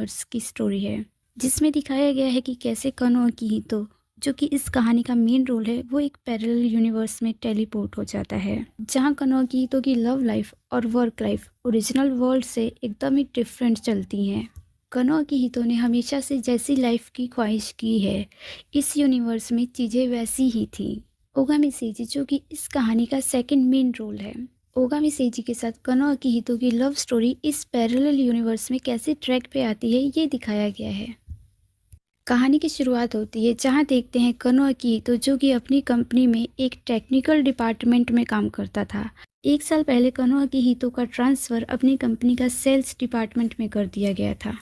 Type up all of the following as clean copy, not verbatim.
Universe की story है, जिसमें दिखाया गया है कि कैसे कनो अकिहितो, जो कि इस कहानी का मेन रोल है, वो एक पैरेलल यूनिवर्स में टेलीपोर्ट हो जाता है, जहाँ कनो अकिहितो की लव लाइफ और वर्क लाइफ ओरिजिनल वर्ल्ड से एकदम ही डिफरेंट चलती हैं। कनो अकिहितो ने हमेशा से जैसी लाइफ की ख्वाहिश की है, इस यूनिवर्स में चीज़ें वैसी ही थी। ओगामी सेजी, जो कि इस कहानी का सेकंड मेन रोल है, ओगामी सेजी के साथ कनो अकिहितो की लव स्टोरी इस पैरेलल यूनिवर्स में कैसे ट्रैक पे आती है, ये दिखाया गया है। कहानी की शुरुआत होती है जहाँ देखते हैं कनो अकिहितो, जो कि अपनी कंपनी में एक टेक्निकल डिपार्टमेंट में काम करता था। 1 साल पहले कनो अकिहितो का ट्रांसफ़र अपनी कंपनी का सेल्स डिपार्टमेंट में कर दिया गया था।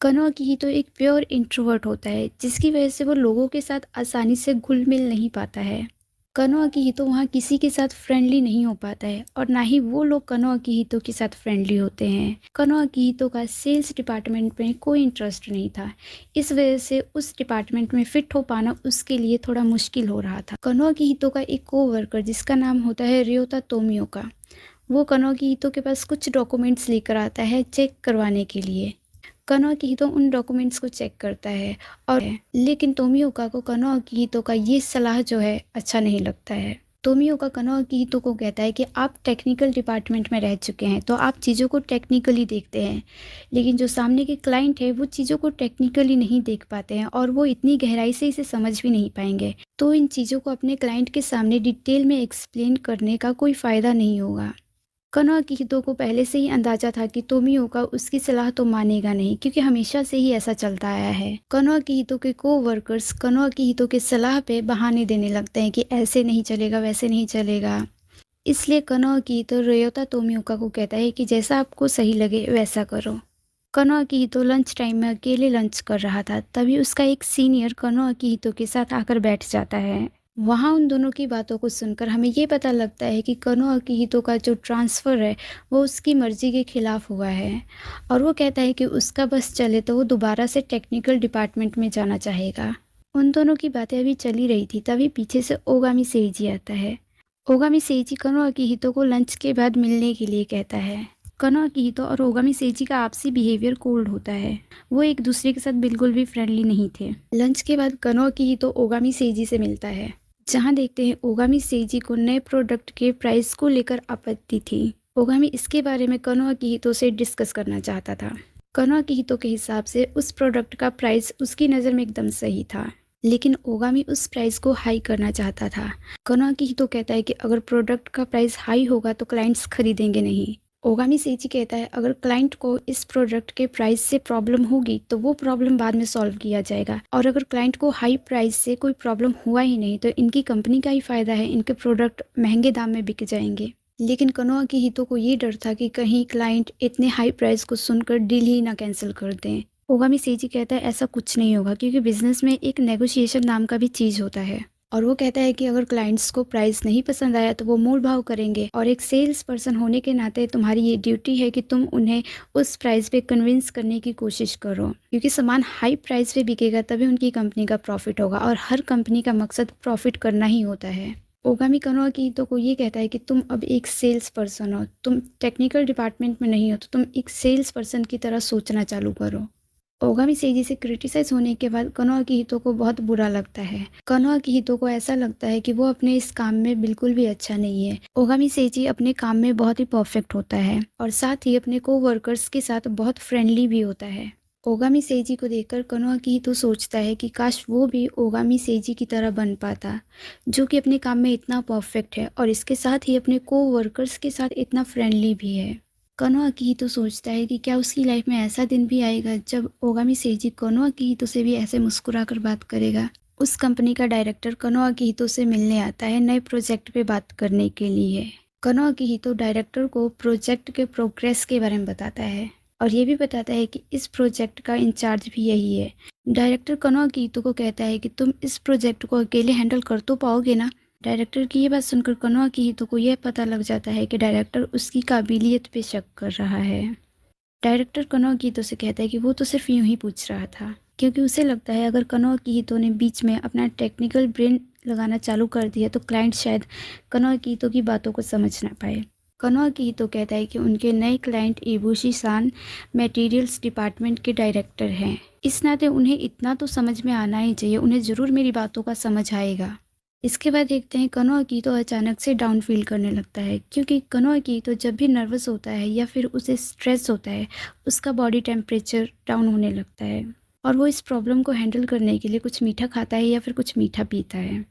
कनो अकिहितो एक प्योर इंट्रोवर्ट होता है, जिसकी वजह से वो लोगों के साथ आसानी से घुल मिल नहीं पाता है। कनो अकिहितो वहाँ किसी के साथ फ्रेंडली नहीं हो पाता है और ना ही वो लोग कनो अकिहितो के साथ फ्रेंडली होते हैं। कनो अकिहितो का सेल्स डिपार्टमेंट में कोई इंटरेस्ट नहीं था, इस वजह से उस डिपार्टमेंट में फिट हो पाना उसके लिए थोड़ा मुश्किल हो रहा था। कनो अकिहितो का एक कोवर्कर, जिसका नाम होता है रियोता तोमियोका, वो कनो अकिहितो के पास कुछ डॉक्यूमेंट्स लेकर आता है चेक करवाने के लिए। कनो अकिहितो उन डॉक्यूमेंट्स को चेक करता है और लेकिन तोमियोका को कनो अकिहितो का ये सलाह जो है अच्छा नहीं लगता है। तोमियोका कनो अकिहितो को कहता है कि आप टेक्निकल डिपार्टमेंट में रह चुके हैं, तो आप चीज़ों को टेक्निकली देखते हैं, लेकिन जो सामने के क्लाइंट है वो चीज़ों को टेक्निकली नहीं देख पाते हैं और वो इतनी गहराई से इसे समझ भी नहीं पाएंगे, तो इन चीज़ों को अपने क्लाइंट के सामने डिटेल में एक्सप्लेन करने का कोई फ़ायदा नहीं होगा। कनो अकिहितो को पहले से ही अंदाजा था कि तोमियोका उसकी सलाह तो मानेगा नहीं, क्योंकि हमेशा से ही ऐसा चलता आया है। कनो अकिहितो के कोवर्कर्स कनो अकिहितो के सलाह पे बहाने देने लगते हैं कि ऐसे नहीं चलेगा, वैसे नहीं चलेगा। इसलिए कनो अकिहितो रियोता तोमियोका को कहता है कि जैसा आपको सही लगे वैसा करो। कनो अकिहितो लंच टाइम में अकेले लंच कर रहा था, तभी उसका एक सीनियर कनो अकिहितो के साथ आकर बैठ जाता है। वहाँ उन दोनों की बातों को सुनकर हमें ये पता लगता है कि कनो अकिहितो का जो ट्रांसफ़र है वो उसकी मर्ज़ी के ख़िलाफ़ हुआ है और वो कहता है कि उसका बस चले तो वो दोबारा से टेक्निकल डिपार्टमेंट में जाना चाहेगा। उन दोनों की बातें अभी चल ही रही थी, तभी पीछे से ओगामी सेइजी आता है। ओगामी सेइजी कनो अकिहितो को लंच के बाद मिलने के लिए कहता है। कनो अकिहितो और ओगामी सेइजी का आपसी बिहेवियर कोल्ड होता है, वो एक दूसरे के साथ बिल्कुल भी फ्रेंडली नहीं थे। लंच के बाद कनो अकिहितो ओगामी सेइजी से मिलता है, जहां देखते हैं ओगामी सेइजी को नए प्रोडक्ट के प्राइस को लेकर आपत्ति थी। ओगामी इसके बारे में कनो अकिहितो से डिस्कस करना चाहता था। कनो अकिहितो के हिसाब से उस प्रोडक्ट का प्राइस उसकी नज़र में एकदम सही था, लेकिन ओगामी उस प्राइस को हाई करना चाहता था। कनो अकिहितो कहता है कि अगर प्रोडक्ट का प्राइस हाई होगा तो क्लाइंट्स खरीदेंगे नहीं। ओगामी सेइजी कहता है अगर क्लाइंट को इस प्रोडक्ट के प्राइस से प्रॉब्लम होगी तो वो प्रॉब्लम बाद में सॉल्व किया जाएगा, और अगर क्लाइंट को हाई प्राइस से कोई प्रॉब्लम हुआ ही नहीं तो इनकी कंपनी का ही फ़ायदा है, इनके प्रोडक्ट महंगे दाम में बिक जाएंगे। लेकिन कनो अकिहितो को ये डर था कि कहीं क्लाइंट इतने हाई प्राइस को सुनकर डील ही ना कैंसिल कर दें। ओगामी सेइजी कहता है ऐसा कुछ नहीं होगा, क्योंकि बिजनेस में एक नेगोशिएशन नाम का भी चीज़ होता है, और वो कहता है कि अगर क्लाइंट्स को प्राइस नहीं पसंद आया तो वो मोल भाव करेंगे, और एक सेल्स पर्सन होने के नाते तुम्हारी ये ड्यूटी है कि तुम उन्हें उस प्राइस पे कन्विंस करने की कोशिश करो, क्योंकि सामान हाई प्राइस पे बिकेगा तभी उनकी कंपनी का प्रॉफिट होगा, और हर कंपनी का मकसद प्रॉफिट करना ही होता है। ओगामी कनो अकिहितो को ये कहता है कि तुम अब एक सेल्स पर्सन हो, तुम टेक्निकल डिपार्टमेंट में नहीं हो, तो तुम एक सेल्स पर्सन की तरह सोचना चालू करो। ओगामी सेइजी से क्रिटिसाइज होने के बाद कनो अकिहितो को बहुत बुरा लगता है। कनो अकिहितो को ऐसा लगता है कि वो अपने इस काम में बिल्कुल भी अच्छा नहीं है। ओगामी सेइजी अपने काम में बहुत ही परफेक्ट होता है और साथ ही अपने कोवर्कर्स के साथ बहुत फ्रेंडली भी होता है। ओगामी सेइजी को देखकर कनो अकिहितो सोचता है कि काश वो भी ओगामी सेइजी की तरह बन पाता, जो कि अपने काम में इतना परफेक्ट है और इसके साथ ही अपने कोवर्कर्स के साथ इतना फ्रेंडली भी है। कनो अकिहितो सोचता है कि क्या उसकी लाइफ में ऐसा दिन भी आएगा जब ओगामी सेइजी कनो अकिहितो से भी ऐसे मुस्कुराकर बात करेगा। उस कंपनी का डायरेक्टर कनो अकिहितो से मिलने आता है नए प्रोजेक्ट पे बात करने के लिए। कनो अकिहितो डायरेक्टर को प्रोजेक्ट के प्रोग्रेस के बारे में बताता है और ये भी बताता है कि इस प्रोजेक्ट का इंचार्ज भी यही है। डायरेक्टर कनो अकिहितो को कहता है कि तुम इस प्रोजेक्ट को अकेले हैंडल कर तो पाओगे ना। डायरेक्टर की ये बात सुनकर कनो अकिहितो को यह पता लग जाता है कि डायरेक्टर उसकी काबिलियत पे शक कर रहा है। डायरेक्टर कनो अकिहितो से कहता है कि वो तो सिर्फ यूं ही पूछ रहा था, क्योंकि उसे लगता है अगर कनो अकिहितो ने बीच में अपना टेक्निकल ब्रेन लगाना चालू कर दिया तो क्लाइंट शायद कनो अकिहितो की बातों को समझ ना पाए। कनोआ अकीहितो कहता है कि उनके नए क्लाइंट इबुशी सान मटेरियल्स डिपार्टमेंट के डायरेक्टर हैं। इस नाते उन्हें इतना तो समझ में आना ही चाहिए, उन्हें ज़रूर मेरी बातों का समझ आएगा। इसके बाद देखते हैं कनोआ अकीहितो अचानक से डाउन फील करने लगता है, क्योंकि कनोआ अकीहितो जब भी नर्वस होता है या फिर उसे स्ट्रेस होता है, उसका बॉडी टेम्परेचर डाउन होने लगता है और वो इस प्रॉब्लम को हैंडल करने के लिए कुछ मीठा खाता है या फिर कुछ मीठा पीता है।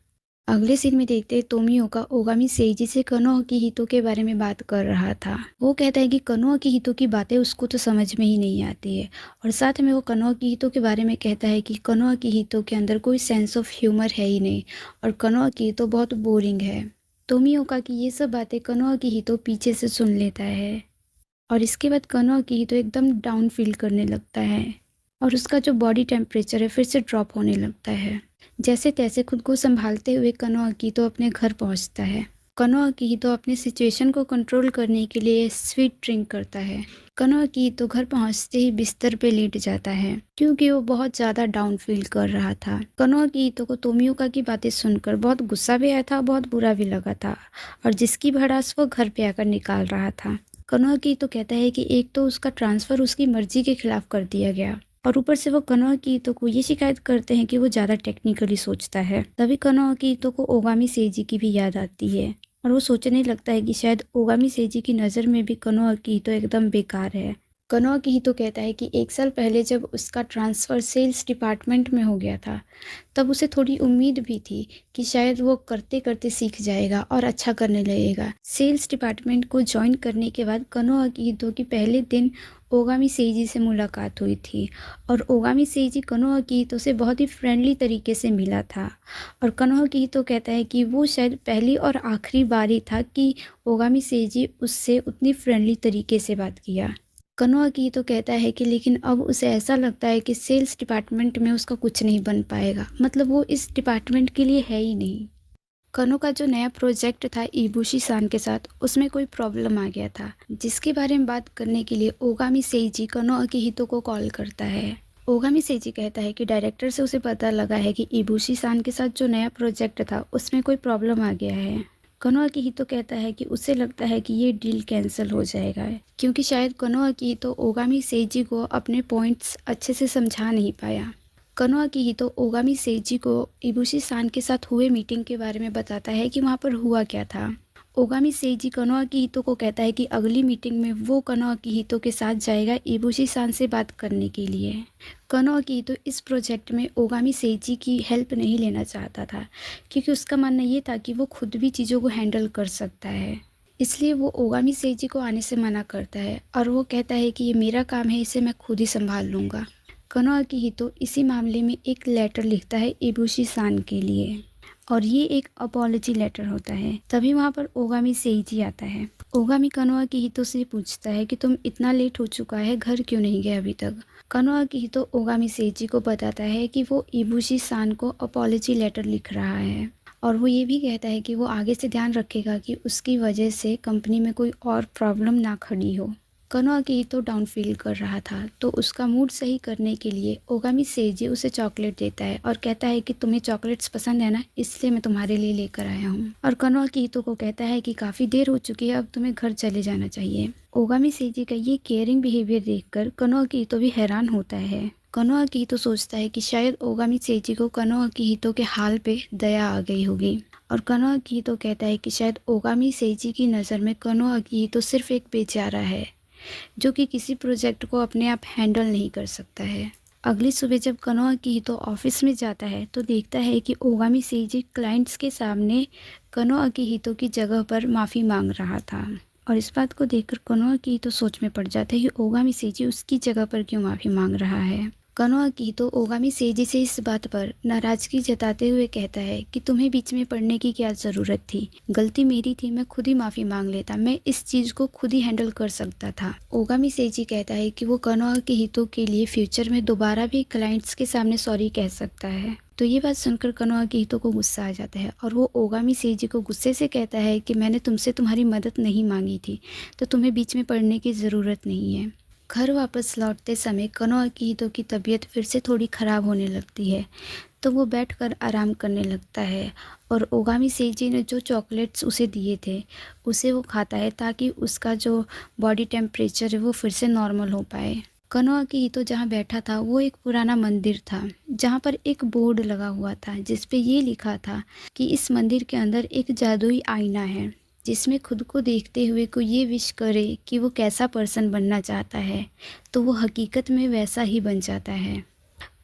अगले सीन में देखते हैं तोमियोका ओगामी सेइजी से कनोआ अकीहितो के बारे में बात कर रहा था। वो कहता है कि कनोआ अकीहितो की बातें उसको तो समझ में ही नहीं आती है और साथ में वो कनोआ अकीहितो के बारे में कहता है कि कनोआ अकीहितो के अंदर कोई सेंस ऑफ ह्यूमर है ही नहीं और कनोआ अकीहितो बहुत बोरिंग है। तोमियोका की ये सब बातें कनोआ अकीहितो पीछे से सुन लेता है और इसके बाद कनोआ अकीहितो एकदम डाउन फील करने लगता है और उसका जो बॉडी टेम्परेचर है फिर से ड्रॉप होने लगता है। जैसे तैसे खुद को संभालते हुए कनोआ अकीहितो अपने घर पहुंचता है। कनोआ अकीहितो अपने सिचुएशन को कंट्रोल करने के लिए स्वीट ड्रिंक करता है। कनोआ अकीहितो घर पहुंचते ही बिस्तर पे लेट जाता है क्योंकि वो बहुत ज़्यादा डाउन फील कर रहा था। कनोआ अकीहितो को तोमियोका की बातें सुनकर बहुत गुस्सा भी आया था, बहुत बुरा भी लगा था और जिसकी भड़ास वो घर पे आकर निकाल रहा था। कनोआ अकीहितो कहता है कि एक तो उसका ट्रांसफ़र उसकी मर्जी के खिलाफ कर दिया गया और ऊपर से वो कनोआ अकीहितो को ये शिकायत करते हैं कि वो ज़्यादा टेक्निकली सोचता है। तभी कनोआ अकीहितो को ओगामी सेइजी की भी याद आती है और वो सोचने लगता है कि शायद ओगामी सेइजी की नज़र में भी कनोआ अकीहितो एकदम बेकार है। कनोआ अकीहितो कहता है कि 1 साल पहले जब उसका ट्रांसफ़र सेल्स डिपार्टमेंट में हो गया था, तब उसे थोड़ी उम्मीद भी थी कि शायद वो करते करते सीख जाएगा और अच्छा करने लगेगा। सेल्स डिपार्टमेंट को ज्वाइन करने के बाद कनोआ अकीहितो की पहले दिन ओगामी सेइजी से मुलाकात हुई थी और ओगामी सेइजी कनोआ अकीहितो से बहुत ही फ्रेंडली तरीके से मिला था और कनोआ अकीहितो कहता है कि वो शायद पहली और आखिरी बार ही था कि ओगामी सेइजी उससे उतनी फ्रेंडली तरीके से बात किया। कनोआ अकीहितो कहता है कि लेकिन अब उसे ऐसा लगता है कि सेल्स डिपार्टमेंट में उसका कुछ नहीं बन पाएगा, मतलब वो इस डिपार्टमेंट के लिए है ही नहीं। कनों का जो नया प्रोजेक्ट था इबुशी सान के साथ, उसमें कोई प्रॉब्लम आ गया था जिसके बारे में बात करने के लिए ओगामी सेइजी कनोआ अकीहितो को कॉल करता है। ओगामी सेइजी कहता है कि डायरेक्टर से उसे पता लगा है कि इबुशी सान के साथ जो नया प्रोजेक्ट था उसमें कोई प्रॉब्लम आ गया है। कनोआ अकीहितो कहता है कि उसे लगता है कि ये डील कैंसिल हो जाएगा क्योंकि शायद कनोआ अकीहितो ओगामी सेइजी को अपने पॉइंट्स अच्छे से समझा नहीं पाया। कनोआ अकीहितो ओगामी सेइजी को इबुशी सान के साथ हुए मीटिंग के बारे में बताता है कि वहाँ पर हुआ क्या था। ओगामी सेइजी कनोआ अकीहितो को कहता है कि अगली मीटिंग में वो कनोआ अकीहितो के साथ जाएगा इबुशी सान से बात करने के लिए। कनोआ अकीहितो इस प्रोजेक्ट में ओगामी सेइजी की हेल्प नहीं लेना चाहता था क्योंकि उसका मानना ये था कि वो खुद भी चीज़ों को हैंडल कर सकता है, इसलिए वो ओगामी सेइजी को आने से मना करता है और वो कहता है कि ये मेरा काम है, इसे मैं खुद ही संभाल लूँगा। कनोआ अकीहितो इसी मामले में एक लेटर लिखता है इबुशी सान के लिए और ये एक अपॉलजी लेटर होता है। तभी वहाँ पर ओगामी सेइजी आता है। ओगामी कनोआ अकीहितो से पूछता है कि तुम इतना लेट हो चुका है, घर क्यों नहीं गए अभी तक। कनोआ अकीहितो ओगामी सेइजी को बताता है कि वो इबुशी सान को अपॉलजी लेटर लिख रहा है और वो ये भी कहता है कि वो आगे से ध्यान रखेगा कि उसकी वजह से कंपनी में कोई और प्रॉब्लम ना खड़ी हो। कनोआ अकीहितो डाउन फील कर रहा था तो उसका मूड सही करने के लिए ओगामी सेइजी उसे चॉकलेट देता है और कहता है कि तुम्हें चॉकलेट्स पसंद है ना, इसलिए मैं तुम्हारे लिए लेकर आया हूँ। और कनोआ अकीहितो को कहता है कि काफ़ी देर हो चुकी है, अब तुम्हें घर चले जाना चाहिए। ओगामी सेइजी का ये केयरिंग बिहेवियर देखकर कनोआ अकीहितो भी हैरान होता है। कनोआ अकीहितो सोचता है कि शायद ओगामी सेइजी को कनोआ अकीहितो के हाल पे दया आ गई होगी और कनोआ अकीहितो कहता है कि शायद ओगामी सेइजी की नज़र में कनोआ अकीहितो सिर्फ एक बेचारा है जो कि किसी प्रोजेक्ट को अपने आप हैंडल नहीं कर सकता है। अगली सुबह जब कनोआ अकीहितो ऑफिस में जाता है तो देखता है कि ओगामी सेइजी क्लाइंट्स के सामने कनोआ अकीहितो की जगह पर माफ़ी मांग रहा था और इस बात को देखकर कनोआ अकीहितो सोच में पड़ जाता है कि ओगामी सेइजी उसकी जगह पर क्यों माफ़ी मांग रहा है। कनोआ अकीहितो ओगामी सेइजी से इस बात पर नाराज़गी जताते हुए कहता है कि तुम्हें बीच में पड़ने की क्या ज़रूरत थी, गलती मेरी थी, मैं खुद ही माफ़ी मांग लेता, मैं इस चीज़ को खुद ही हैंडल कर सकता था। ओगामी सेइजी कहता है कि वो कनोआ अकीहितो के लिए फ्यूचर में दोबारा भी क्लाइंट्स के सामने सॉरी कह सकता है। तो ये बात सुनकर कनोआ अकीहितो को गुस्सा आ जाता है और वो ओगामी सेइजी को गुस्से से कहता है कि मैंने तुमसे तुम्हारी मदद नहीं मांगी थी, तो तुम्हें बीच में पड़ने की ज़रूरत नहीं है। घर वापस लौटते समय कनोआ अकीहितो की तबीयत फिर से थोड़ी ख़राब होने लगती है। तो वो बैठकर आराम करने लगता है और ओगामी सेiji ने जो चॉकलेट्स उसे दिए थे उसे वो खाता है ताकि उसका जो बॉडी टेम्परेचर है वो फिर से नॉर्मल हो पाए। कनोआ अकीहितो जहाँ बैठा था वो एक पुराना मंदिर था जहाँ पर एक बोर्ड लगा हुआ था जिस पे ये लिखा था कि इस मंदिर के अंदर एक जादुई आईना है जिसमें खुद को देखते हुए कोई ये विश करे कि वो कैसा पर्सन बनना चाहता है तो वो हकीकत में वैसा ही बन जाता है।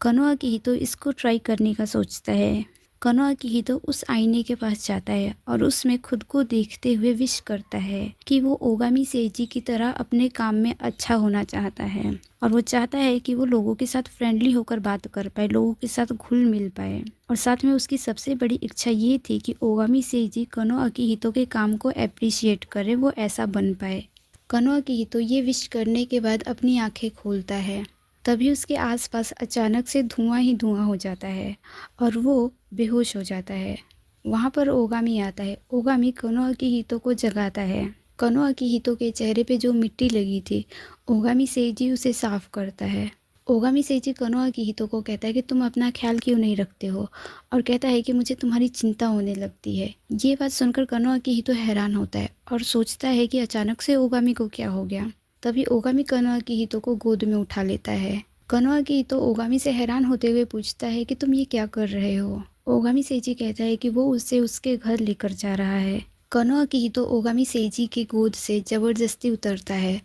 कनोआ अकीहितो इसको ट्राई करने का सोचता है। कनोआ अकीहितो उस आईने के पास जाता है और उसमें खुद को देखते हुए विश करता है कि वो ओगामी सेiji की तरह अपने काम में अच्छा होना चाहता है और वो चाहता है कि वो लोगों के साथ फ्रेंडली होकर बात कर पाए, लोगों के साथ घुल मिल पाए और साथ में उसकी सबसे बड़ी इच्छा ये थी कि ओगामी सेiji कनोआ अकीहितो के काम को एप्रिशिएट करे, वो ऐसा बन पाए। कनोआ अकीहितो ये विश करने के बाद अपनी आंखें खोलता है। तभी उसके आसपास अचानक से धुआं ही धुआं हो जाता है और वो बेहोश हो जाता है। वहाँ पर ओगामी आता है। ओगामी कनोआ अकीहितो को जगाता है। कनोआ अकीहितो के चेहरे पे जो मिट्टी लगी थी ओगामी सेiji उसे साफ करता है। ओगामी सेiji कनोआ अकीहितो को कहता है कि तुम अपना ख्याल क्यों नहीं रखते हो और कहता है कि मुझे तुम्हारी चिंता होने लगती है। ये बात सुनकर कनोआ अकीहितो हैरान होता है और सोचता है कि अचानक से ओगामी को क्या हो गया। तभी ओगामी कनोआ अकीहितो को गोद में उठा लेता है। कनोआ अकीहितो ओगामी से हैरान होते हुए पूछता है कि तुम ये क्या कर रहे हो। ओगामी सेiji कहता है कि वो उसे उसके घर लेकर जा रहा है। कनोआ अकीहितो ओगामी सेiji की गोद से जबरदस्ती उतरता है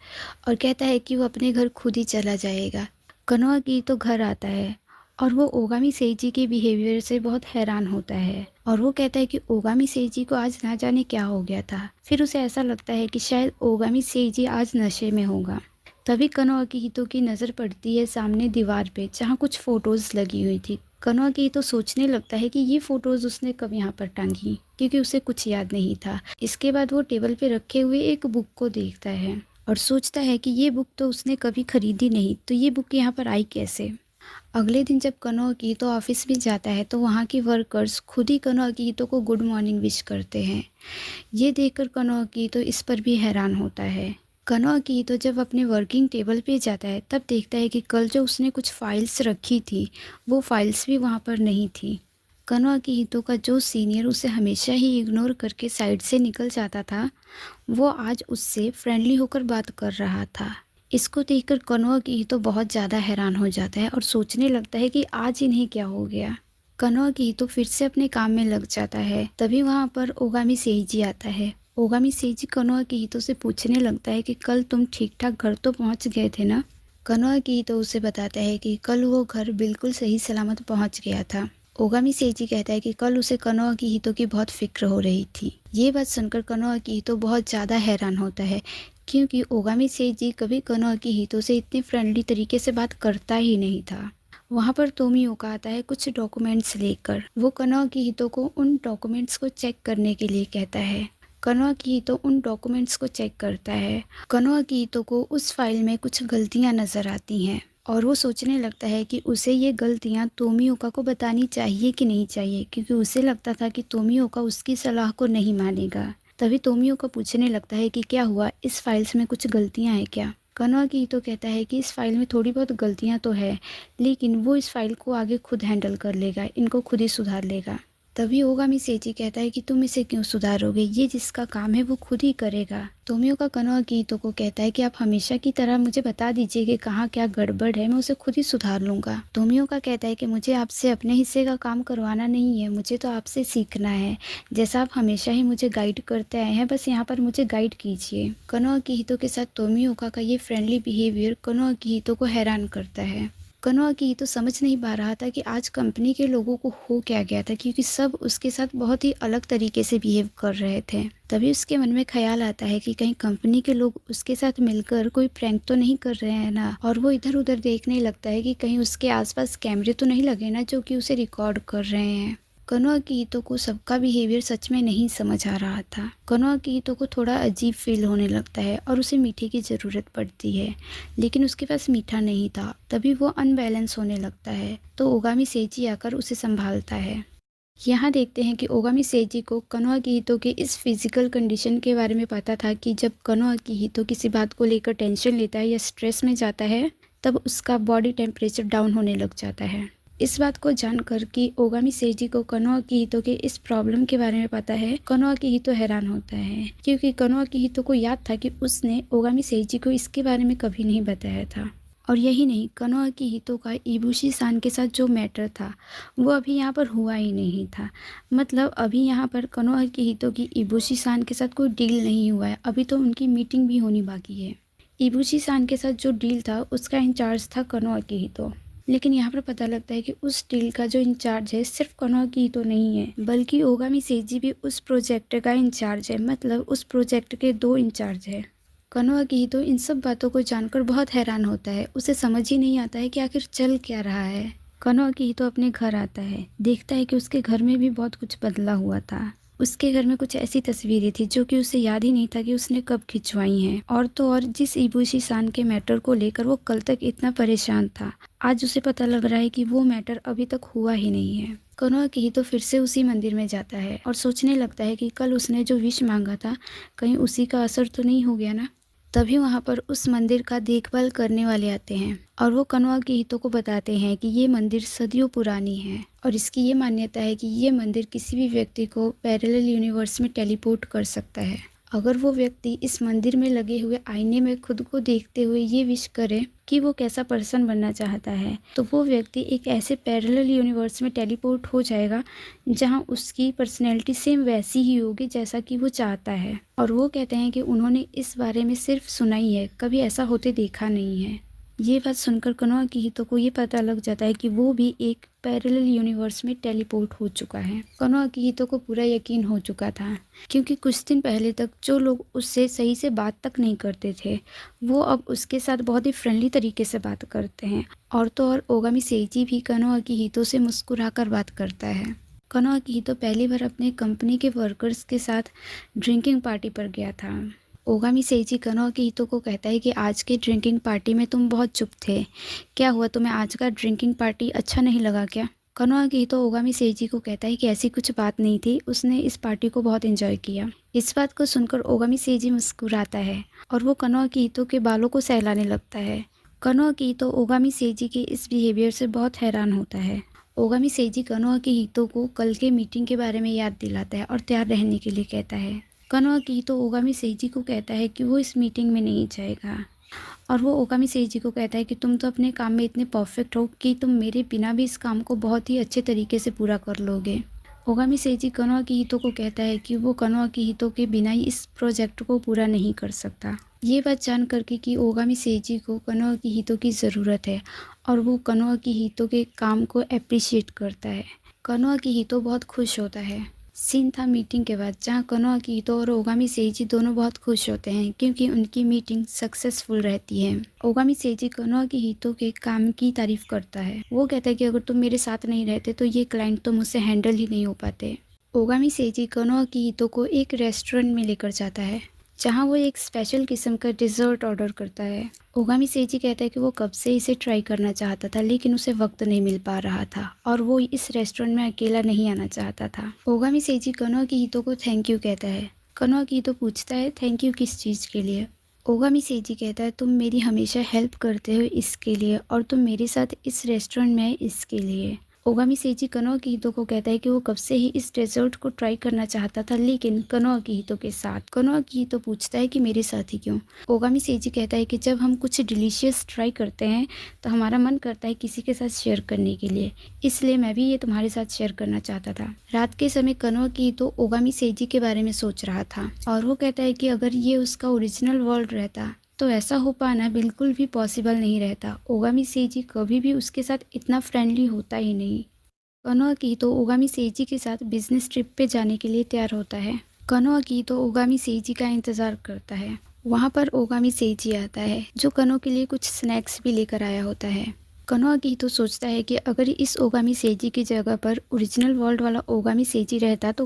और कहता है कि वो अपने घर खुद ही चला जाएगा। कनोआ अकीहितो घर आता है और वो ओगामी सेiji के बिहेवियर से बहुत हैरान होता है और वो कहता है कि ओगामी सेiji को आज ना जाने क्या हो गया था। फिर उसे ऐसा लगता है कि शायद ओगामी सेiji आज नशे में होगा। तभी कनोआ अकीहितो की नज़र पड़ती है सामने दीवार पे जहाँ कुछ फ़ोटोज़ लगी हुई थी। कनोआ अकीहितो सोचने लगता है कि ये फ़ोटोज़ उसने कब यहाँ पर टांगी क्योंकि उसे कुछ याद नहीं था। इसके बाद वो टेबल पे रखे हुए एक बुक को देखता है और सोचता है कि ये बुक तो उसने कभी खरीदी नहीं, तो ये बुक यहाँ पर आई कैसे। अगले दिन जब कनोआ अकीहितो ऑफिस में जाता है तो वहाँ की वर्कर्स खुद ही कनोआ अकीहितो को गुड मॉर्निंग विश करते हैं। ये देखकर कनोआ अकीहितो इस पर भी हैरान होता है। कनोआ अकीहितो जब अपने वर्किंग टेबल पे जाता है तब देखता है कि कल जो उसने कुछ फाइल्स रखी थी वो फाइल्स भी वहाँ पर नहीं थी। कनोआ अकीहितो का जो सीनियर उसे हमेशा ही इग्नोर करके साइड से निकल जाता था वो आज उससे फ्रेंडली होकर बात कर रहा था। इसको देखकर कनोआ अकीहितो बहुत ज़्यादा हैरान हो जाता है और सोचने लगता है कि आज इन्हें क्या हो गया। कनोआ अकीहितो फिर से अपने काम में लग जाता है। तभी वहाँ पर ओगामी सेiji आता है। ओगामी सेiji कनोआ अकीहितो से पूछने लगता है कि कल तुम ठीक ठाक घर तो पहुँच गए थे ना। कनोआ अकीहितो उसे बताता है कि कल वो घर बिल्कुल सही सलामत पहुँच गया था। ओगामी सेiji कहता है कि कल उसे कनोआ अकीहितो की बहुत फिक्र हो रही थी। ये बात सुनकर कनोआ अकीहितो बहुत ज़्यादा हैरान होता है क्योंकि ओगामी सेiji कभी कनोआ अकीहितो से इतने फ्रेंडली तरीके से बात करता ही नहीं था। वहाँ पर तोमियोका आता है कुछ डॉक्यूमेंट्स लेकर। वो कनोआ अकीहितो को उन डॉक्यूमेंट्स को चेक करने के लिए कहता है। कनोआ अकीहितो उन डॉक्यूमेंट्स को चेक करता है। कनोआ अकीहितो को उस फाइल में कुछ गलतियाँ नज़र आती हैं और वो सोचने लगता है कि उसे ये गलतियाँ तोमियोका को बतानी चाहिए कि नहीं चाहिए क्योंकि उसे लगता था कि तोमियोका उसकी सलाह को नहीं मानेगा। तभी तोमियोका पूछने लगता है कि क्या हुआ, इस फाइल्स में कुछ गलतियाँ हैं क्या। कनोआ अकीहितो कहता है कि इस फाइल में थोड़ी बहुत गलतियाँ तो है लेकिन वो इस फाइल को आगे खुद हैंडल कर लेगा, इनको खुद ही सुधार लेगा। तभी ओगामी सेiji कहता है कि तुम इसे क्यों सुधारोगे, ये जिसका काम है वो खुद ही करेगा। तोमियोका कनोआ अकीहितो को कहता है कि आप हमेशा की तरह मुझे बता दीजिए कि कहाँ क्या गड़बड़ है, मैं उसे खुद ही सुधार लूँगा। तोमियोका कहता है कि मुझे आपसे अपने हिस्से का काम करवाना नहीं है, मुझे तो आपसे सीखना है। जैसा आप हमेशा ही मुझे गाइड करते आए हैं बस यहाँ पर मुझे गाइड कीजिए। कनोआ अकीहितो के साथ तोमियोका का ये फ्रेंडली बिहेवियर कनोआ अकीहितो को हैरान करता है। कनोआ अकीहितो समझ नहीं पा रहा था कि आज कंपनी के लोगों को हो क्या गया था क्योंकि सब उसके साथ बहुत ही अलग तरीके से बिहेव कर रहे थे। तभी उसके मन में ख्याल आता है कि कहीं कंपनी के लोग उसके साथ मिलकर कोई प्रैंक तो नहीं कर रहे हैं ना, और वो इधर उधर देखने लगता है कि कहीं उसके आसपास कैमरे तो नहीं लगे ना जो कि उसे रिकॉर्ड कर रहे हैं। कनोआ अकीहितो को सबका बिहेवियर सच में नहीं समझ आ रहा था। कनोआ अकीहितो को थोड़ा अजीब फील होने लगता है और उसे मीठे की ज़रूरत पड़ती है लेकिन उसके पास मीठा नहीं था। तभी वो अनबैलेंस होने लगता है तो ओगामी सेiji आकर उसे संभालता है। यहाँ देखते हैं कि ओगामी सेiji को कनोआ अकीहितो के इस फिजिकल कंडीशन के बारे में पता था कि जब कनोआ अकीहितो किसी बात को लेकर टेंशन लेता है या स्ट्रेस में जाता है तब उसका बॉडी टेम्परेचर डाउन होने लग जाता है। इस बात को जानकर कि ओगामी सेइजी को कनो अकिहितो के इस प्रॉब्लम के बारे में पता है, कनो अकिहितो हैरान होता है क्योंकि कनो अकिहितो को याद था कि उसने ओगामी सेइजी को इसके बारे में कभी नहीं बताया था। और यही नहीं, कनो अकिहितो का इबुशी सान के साथ जो मैटर था वो अभी यहाँ पर हुआ ही नहीं था। मतलब अभी यहाँ पर कनो अकिहितो की इबुशी सान के साथ कोई डील नहीं हुआ है, अभी तो उनकी मीटिंग भी होनी बाकी है। इबुशी सान के साथ जो डील था उसका इंचार्ज था कनो अकिहितो, लेकिन यहाँ पर पता लगता है कि उस डील का जो इंचार्ज है सिर्फ कनो अकिहितो नहीं है, बल्कि ओगामी सेइजी भी उस प्रोजेक्ट का इंचार्ज है। मतलब उस प्रोजेक्ट के 2 इंचार्ज है। कनो अकिहितो इन सब बातों को जानकर बहुत हैरान होता है। उसे समझ ही नहीं आता है कि आखिर चल क्या रहा है। कनो अकिहितो अपने घर आता है, देखता है कि उसके घर में भी बहुत कुछ बदला हुआ था। उसके घर में कुछ ऐसी तस्वीरें थी जो कि उसे याद ही नहीं था कि उसने कब खिंचवाई हैं। और तो और जिस इबुशी सान के मैटर को लेकर वो कल तक इतना परेशान था, आज उसे पता लग रहा है कि वो मैटर अभी तक हुआ ही नहीं है। कनो अकिहितो फिर से उसी मंदिर में जाता है और सोचने लगता है कि कल उसने जो विश मांगा था कहीं उसी का असर तो नहीं हो गया ना। तभी वहाँ पर उस मंदिर का देखभाल करने वाले आते हैं और वो कनो अकिहितो को बताते हैं कि ये मंदिर सदियों पुरानी है और इसकी ये मान्यता है कि ये मंदिर किसी भी व्यक्ति को पैरेलल यूनिवर्स में टेलीपोर्ट कर सकता है। अगर वो व्यक्ति इस मंदिर में लगे हुए आईने में खुद को देखते हुए ये विश करे कि वो कैसा पर्सन बनना चाहता है, तो वो व्यक्ति एक ऐसे पैरेलल यूनिवर्स में टेलीपोर्ट हो जाएगा जहां उसकी पर्सनैलिटी सेम वैसी ही होगी जैसा कि वो चाहता है। और वो कहते हैं कि उन्होंने इस बारे में सिर्फ सुना ही है, कभी ऐसा होते देखा नहीं है। ये बात सुनकर कनो अकिहितो को ये पता लग जाता है कि वो भी एक पैरेलल यूनिवर्स में टेलीपोर्ट हो चुका है। कनो अकिहितो को पूरा यकीन हो चुका था क्योंकि कुछ दिन पहले तक जो लोग उससे सही से बात तक नहीं करते थे वो अब उसके साथ बहुत ही फ्रेंडली तरीके से बात करते हैं। और तो और ओगामी सेइजी भी कनो अकिहितो से मुस्कुराकर बात करता है। कनो अकिहितो पहली बार अपने कंपनी के वर्कर्स के साथ ड्रिंकिंग पार्टी पर गया था। ओगामी सेइजी कनो अकिहितो को कहता है कि आज के ड्रिंकिंग पार्टी में तुम बहुत चुप थे, क्या हुआ, तुम्हें आज का ड्रिंकिंग पार्टी अच्छा नहीं लगा क्या? कनो अकिहितो ओगामी सेइजी को कहता है कि ऐसी कुछ बात नहीं थी, उसने इस पार्टी को बहुत एंजॉय किया। इस बात को सुनकर ओगामी सेइजी मुस्कुराता है और वो कनो अकिहितो के बालों को सहलाने लगता है। कनो अकिहितो ओगामी सेइजी के इस बिहेवियर से बहुत हैरान होता है। ओगामी सेइजी कनो अकिहितो को कल के मीटिंग के बारे में याद दिलाता है और तैयार रहने के लिए कहता है। कनो अकिहितो ओगामी सेइजी को कहता है कि वो इस मीटिंग में नहीं जाएगा और वो ओगामी सेइजी को कहता है कि तुम तो अपने काम में इतने परफेक्ट हो कि तुम मेरे बिना भी इस काम को बहुत ही अच्छे तरीके से पूरा कर लोगे। ओगामी सेइजी कनो अकिहितो को कहता है कि वो कनो अकिहितो के बिना ही इस प्रोजेक्ट को पूरा नहीं कर सकता। ये बात जान करके कि ओगामी सेइजी को कनो अकिहितो की ज़रूरत है और वो कनो अकिहितो के काम को अप्रिशिएट करता है। कनो अकिहितो बहुत खुश होता है। सीन था मीटिंग के बाद जहाँ कनो अकिहितो और ओगामी सेइजी दोनों बहुत खुश होते हैं क्योंकि उनकी मीटिंग सक्सेसफुल रहती है। ओगामी सेइजी कनो अकिहितो के काम की तारीफ करता है। वो कहता है कि अगर तुम मेरे साथ नहीं रहते तो ये क्लाइंट तो मुझसे हैंडल ही नहीं हो पाते। ओगामी सेइजी कनो अकिहितो को एक रेस्टोरेंट में लेकर जाता है जहाँ वो एक स्पेशल किस्म का डिज़र्ट ऑर्डर करता है। ओगामी सेइजी कहता है कि वो कब से इसे ट्राई करना चाहता था लेकिन उसे वक्त नहीं मिल पा रहा था और वो इस रेस्टोरेंट में अकेला नहीं आना चाहता था। ओगामी सेइजी कनो अकिहितो को थैंक यू कहता है। कनो अकिहितो पूछता है थैंक यू किस चीज़ के लिए? ओगामी सेइजी कहता है तुम मेरी हमेशा हेल्प करते हो इसके लिए और तुम मेरे साथ इस रेस्टोरेंट में आए इसके लिए। ओगामी सेइजी कनो अकिहितो को कहता है कि वो कब से ही इस डेजर्ट को ट्राई करना चाहता था लेकिन कनो अकिहितो के साथ। कनो अकिहितो पूछता है कि मेरे साथ ही क्यों? ओगामी सेइजी कहता है कि जब हम कुछ डिलीशियस ट्राई करते हैं तो हमारा मन करता है किसी के साथ शेयर करने के लिए, इसलिए मैं भी ये तुम्हारे साथ शेयर करना चाहता था। रात के समय कनो अकिहितो ओगामी सेइजी के बारे में सोच रहा था और वो कहता है कि अगर ये उसका ओरिजिनल वर्ल्ड रहता तो ऐसा हो पाना बिल्कुल भी पॉसिबल नहीं रहता। ओगामी सेइजी कभी भी उसके साथ इतना फ्रेंडली होता ही नहीं। कनो अकिहितो ओगामी सेइजी के साथ बिजनेस ट्रिप पे जाने के लिए तैयार होता है। कनो अकिहितो ओगामी सेइजी का इंतज़ार करता है। वहाँ पर ओगामी सेइजी आता है जो कनो के लिए कुछ स्नैक्स भी लेकर आया होता है। कनो अकिहितो सोचता है कि अगर इस ओगामी सेइजी की जगह पर ओरिजिनल वर्ल्ड वाला ओगामी सेइजी रहता तो